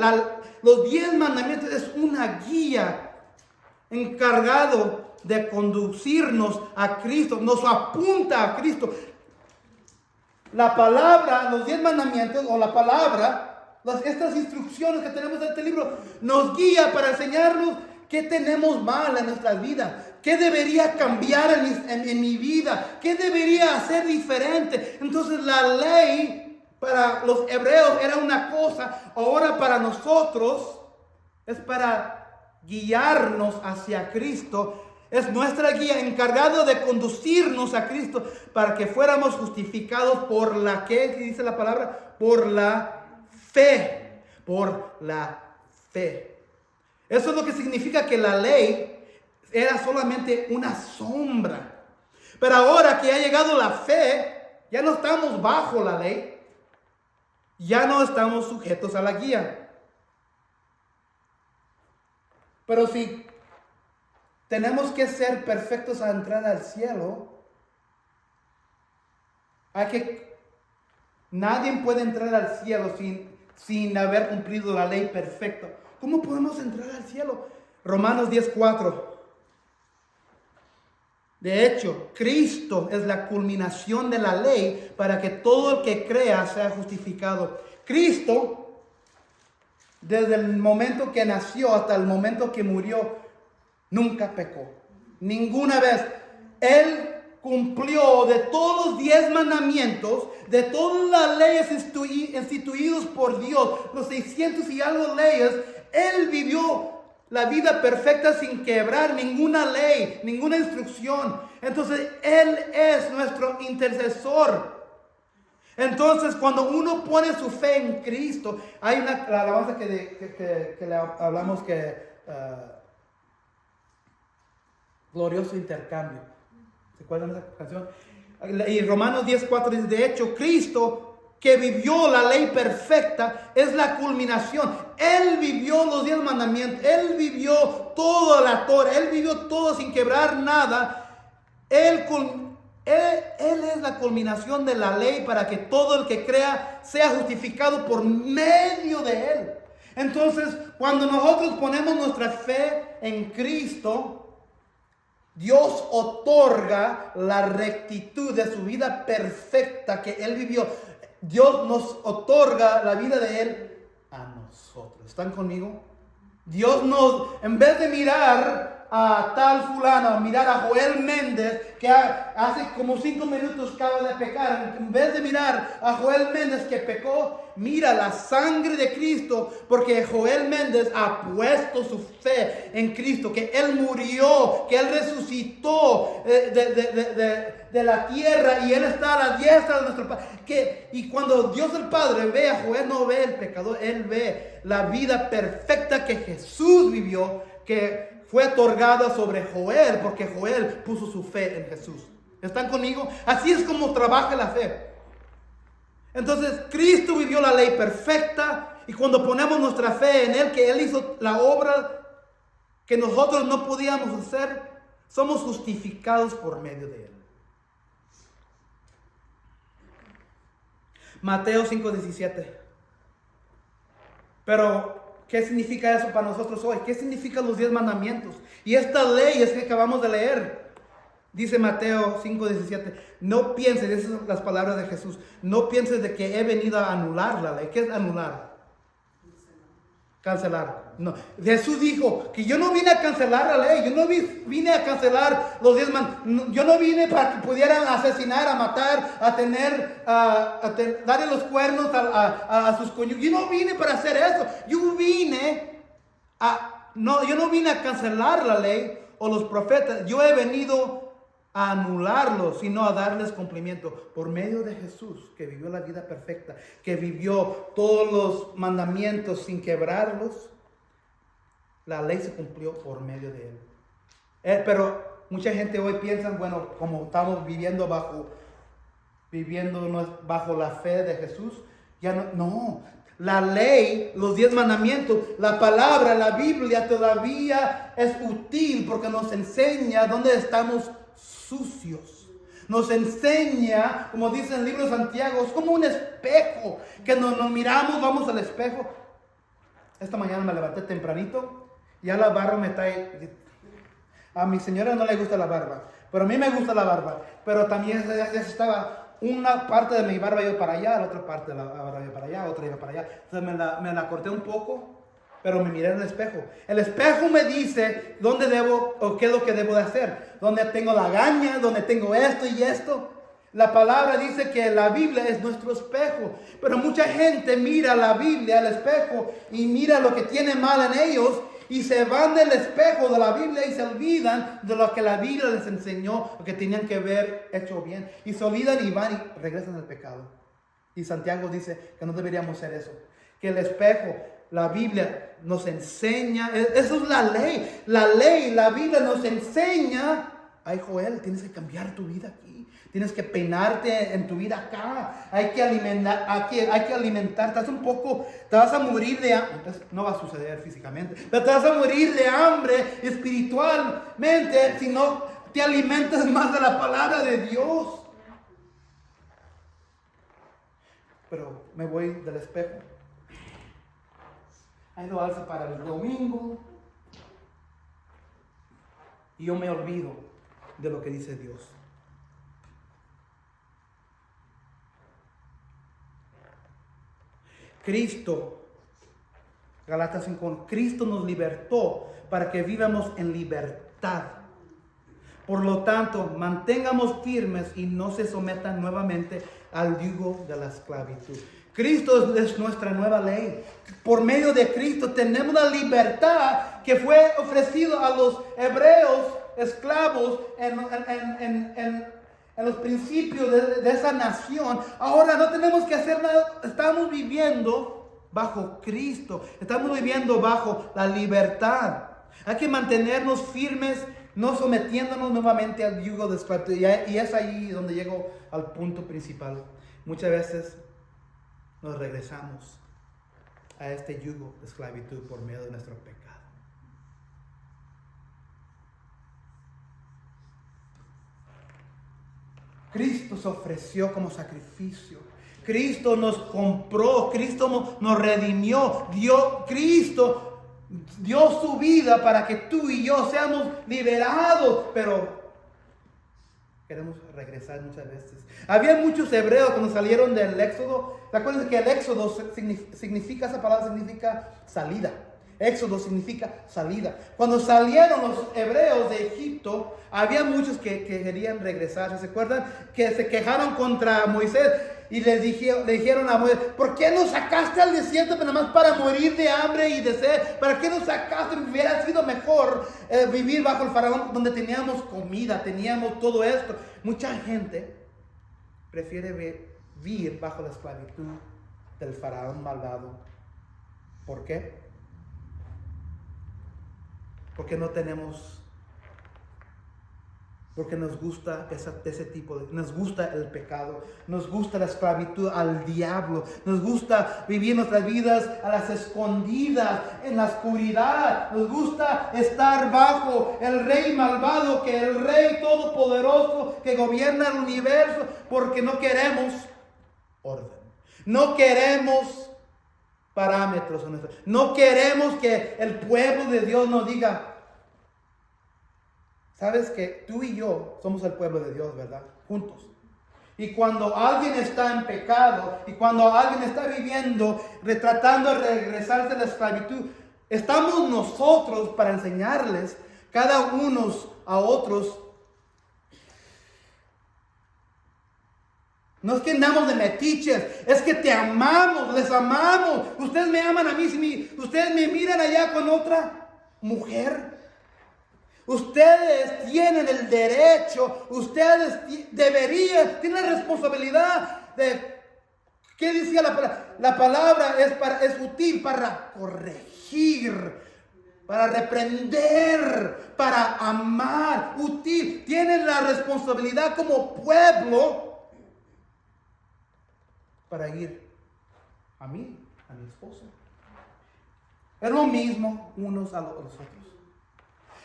Los 10 mandamientos es una guía encargado de conducirnos a Cristo. Nos apunta a Cristo. La palabra, los 10 mandamientos o la palabra, estas instrucciones que tenemos en este libro, nos guía para enseñarnos qué tenemos mal en nuestras vidas. ¿Qué debería cambiar en mi vida? ¿Qué debería hacer diferente? Entonces la ley para los hebreos era una cosa. Ahora para nosotros es para guiarnos hacia Cristo. Es nuestra guía encargado de conducirnos a Cristo para que fuéramos justificados por la, ¿qué dice la palabra? Por la fe. Por la fe. Eso es lo que significa que la ley era solamente una sombra. Pero ahora que ha llegado la fe, ya no estamos bajo la ley. Ya no estamos sujetos a la guía. Pero si tenemos que ser perfectos a entrar al cielo, nadie puede entrar al cielo sin haber cumplido la ley perfecta. ¿Cómo podemos entrar al cielo? Romanos 10:4. De hecho, Cristo es la culminación de la ley para que todo el que crea sea justificado. Cristo, desde el momento que nació hasta el momento que murió, nunca pecó. Ninguna vez. Él cumplió de todos los 10 mandamientos, de todas las leyes instituidas por Dios, los 600 y algo leyes. Él vivió la vida perfecta sin quebrar ninguna ley, ninguna instrucción. Entonces, Él es nuestro intercesor. Entonces, cuando uno pone su fe en Cristo, hay la alabanza que le hablamos glorioso intercambio. ¿Se acuerdan de esa canción? Y Romanos 10:4 dice, de hecho, Cristo, que vivió la ley perfecta, es la culminación. Él vivió los 10 mandamientos. Él vivió toda la Torah. Él vivió todo sin quebrar nada. Él es la culminación de la ley para que todo el que crea sea justificado por medio de Él. Entonces, cuando nosotros ponemos nuestra fe en Cristo, Dios otorga la rectitud de su vida perfecta que Él vivió. Dios nos otorga la vida de Él a nosotros. ¿Están conmigo? Dios nos, en vez de mirar a tal fulano, mirar a Joel Méndez, que hace como 5 minutos acaba de pecar, en vez de mirar a Joel Méndez que pecó, mira la sangre de Cristo, porque Joel Méndez ha puesto su fe en Cristo, que Él murió, que Él resucitó de la tierra y Él está a la diestra de nuestro Padre. Y cuando Dios el Padre ve a Joel, no ve el pecador, Él ve la vida perfecta que Jesús vivió, que fue otorgada sobre Joel, porque Joel puso su fe en Jesús. ¿Están conmigo? Así es como trabaja la fe. Entonces, Cristo vivió la ley perfecta, y cuando ponemos nuestra fe en Él, que Él hizo la obra que nosotros no podíamos hacer, somos justificados por medio de Él. Mateo 5:17. Pero, ¿qué significa eso para nosotros hoy? ¿Qué significan los 10 mandamientos? Y esta ley es que acabamos de leer. Dice Mateo 5:17. No pienses, esas son las palabras de Jesús. No pienses de que he venido a anular la ley. ¿Qué es anular? Cancelar. No. Jesús dijo que yo no vine a cancelar la ley. Yo no vine a cancelar los 10 mandamientos. Yo no vine para que pudieran asesinar, a matar, darle los cuernos a sus cónyuges. Yo no vine para hacer eso. Yo no vine a cancelar la ley o los profetas. Yo he venido a anularlos, sino a darles cumplimiento por medio de Jesús, que vivió la vida perfecta, que vivió todos los mandamientos sin quebrarlos. La ley se cumplió por medio de Él. Pero mucha gente hoy piensa, bueno, como estamos viviendo bajo la fe de Jesús, ya no. La ley, los 10 mandamientos, la palabra, la Biblia todavía es útil porque nos enseña dónde estamos sucios. Nos enseña, como dice en el libro de Santiago, es como un espejo, que nos miramos, vamos al espejo. Esta mañana me levanté tempranito, ya la barba me está... A mi señora no le gusta la barba, pero a mí me gusta la barba. Pero también ya estaba una parte de mi barba iba para allá, la otra parte de la barba iba para allá, otra iba para allá. Entonces me la corté un poco, pero me miré en el espejo. El espejo me dice dónde debo o qué es lo que debo de hacer. Dónde tengo la gaña, dónde tengo esto y esto. La palabra dice que la Biblia es nuestro espejo. Pero mucha gente mira la Biblia, el espejo, y mira lo que tiene mal en ellos. Y se van del espejo de la Biblia y se olvidan de lo que la Biblia les enseñó, lo que tenían que ver hecho bien. Y se olvidan y van y regresan al pecado. Y Santiago dice que no deberíamos hacer eso. Que el espejo, la Biblia nos enseña, eso es la ley. La ley, la Biblia nos enseña Ay, Joel, tienes que cambiar tu vida aquí. Tienes que peinarte en tu vida acá. Hay que alimentar. Estás un poco, te vas a morir de hambre. No va a suceder físicamente, pero te vas a morir de hambre espiritualmente si no te alimentas más de la palabra de Dios. Pero me voy del espejo. Ahí lo alza para el domingo. Y yo me olvido de lo que dice Dios. Cristo, Galatas 5, Cristo nos libertó para que vivamos en libertad. Por lo tanto, mantengamos firmes y no se sometan nuevamente al yugo de la esclavitud. Cristo es nuestra nueva ley. Por medio de Cristo tenemos la libertad que fue ofrecido a los hebreos esclavos en los principios de esa nación. Ahora no tenemos que hacer nada. Estamos viviendo bajo Cristo. Estamos viviendo bajo la libertad. Hay que mantenernos firmes, no sometiéndonos nuevamente al yugo de esclavitud. Y es ahí donde llego al punto principal. Muchas veces nos regresamos a este yugo de esclavitud por medio de nuestro pecado. Cristo se ofreció como sacrificio. Cristo nos compró. Cristo nos redimió. Cristo dio su vida para que tú y yo seamos liberados. Pero queremos regresar muchas veces. Había muchos hebreos cuando salieron del Éxodo. ¿Te acuerdas que el Éxodo significa, esa palabra significa salida? Éxodo significa salida. Cuando salieron los hebreos de Egipto, había muchos que querían regresar. ¿Se acuerdan? Que se quejaron contra Moisés y le dijeron a Moisés: ¿por qué nos sacaste al desierto nada más para morir de hambre y de sed? ¿Para qué nos sacaste? Hubiera sido mejor vivir bajo el faraón, donde teníamos comida, teníamos todo esto. Mucha gente prefiere vivir bajo la esclavitud del faraón malvado. ¿Por qué? Porque nos gusta ese tipo nos gusta el pecado, nos gusta la esclavitud al diablo, nos gusta vivir nuestras vidas a las escondidas, en la oscuridad, nos gusta estar bajo el rey malvado, que el rey todopoderoso que gobierna el universo, porque no queremos orden, no queremos parámetros, no queremos que el pueblo de Dios nos diga: sabes que tú y yo somos el pueblo de Dios, ¿verdad? Juntos. Y cuando alguien está en pecado, y cuando alguien está viviendo, tratando de regresarse a la esclavitud, estamos nosotros para enseñarles cada unos a otros. No es que andamos de metiches, es que te amamos, les amamos. Ustedes me aman a mí, si ustedes me miran allá con otra mujer. Ustedes tienen el derecho, ustedes tienen la responsabilidad de, ¿qué decía la palabra? La palabra es útil para corregir, para reprender, para amar, útil. Tienen la responsabilidad como pueblo para ir a mí, a mi esposa. Es lo mismo unos a los otros.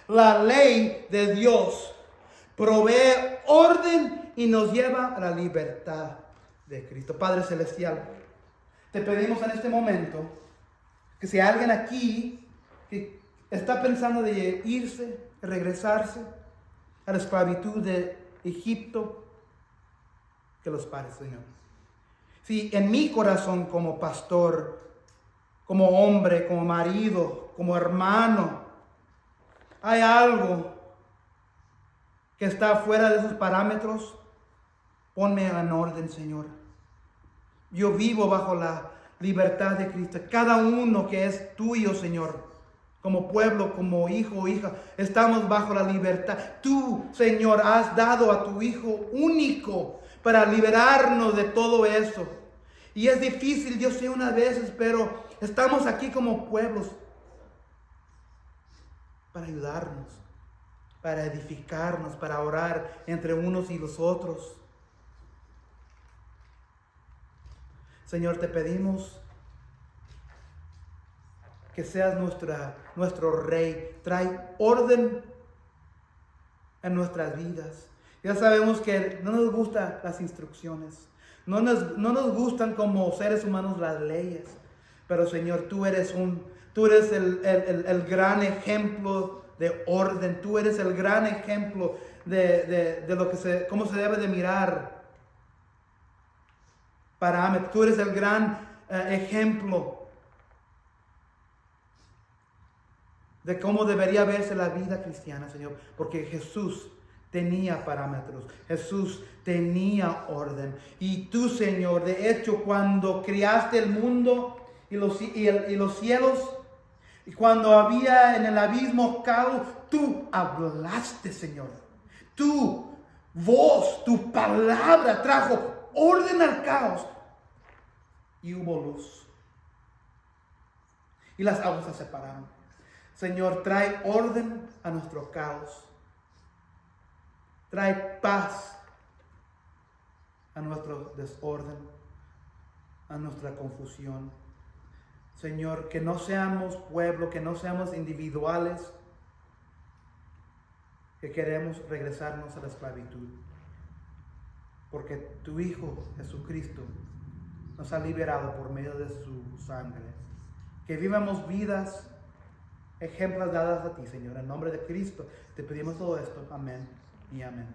La ley de Dios provee orden y nos lleva a la libertad de Cristo. Padre Celestial, te pedimos en este momento que si hay alguien aquí que está pensando de irse, regresarse a la esclavitud de Egipto, que los pares, Señor. Si en mi corazón como pastor, como hombre, como marido, como hermano, hay algo que está fuera de esos parámetros, ponme en orden, Señor. Yo vivo bajo la libertad de Cristo. Cada uno que es tuyo, Señor, como pueblo, como hijo o hija, estamos bajo la libertad. Tú, Señor, has dado a tu Hijo único para liberarnos de todo eso. Y es difícil, yo sé, unas veces, pero estamos aquí como pueblos para ayudarnos. para edificarnos, para orar entre unos y los otros. Señor, te pedimos que seas nuestro Rey. Trae orden en nuestras vidas. Ya sabemos que no nos gustan las instrucciones. No nos gustan como seres humanos las leyes. Pero Señor, tú eres el gran ejemplo de orden. Tú eres el gran ejemplo de cómo se debe de mirar parámetros. Tú eres el gran ejemplo de cómo debería verse la vida cristiana, Señor. Porque Jesús tenía parámetros. Jesús tenía orden. Y tú, Señor, de hecho, cuando creaste el mundo y los cielos, y cuando había en el abismo caos, tú hablaste, Señor. Tu voz, tu palabra trajo orden al caos. Y hubo luz. Y las aguas se separaron. Señor, trae orden a nuestro caos. Trae paz a nuestro desorden, a nuestra confusión. Señor, que no seamos pueblo, que no seamos individuales, que queremos regresarnos a la esclavitud. Porque tu Hijo Jesucristo nos ha liberado por medio de su sangre. Que vivamos vidas ejemplos dadas a ti, Señor. En nombre de Cristo te pedimos todo esto. Amén y amén.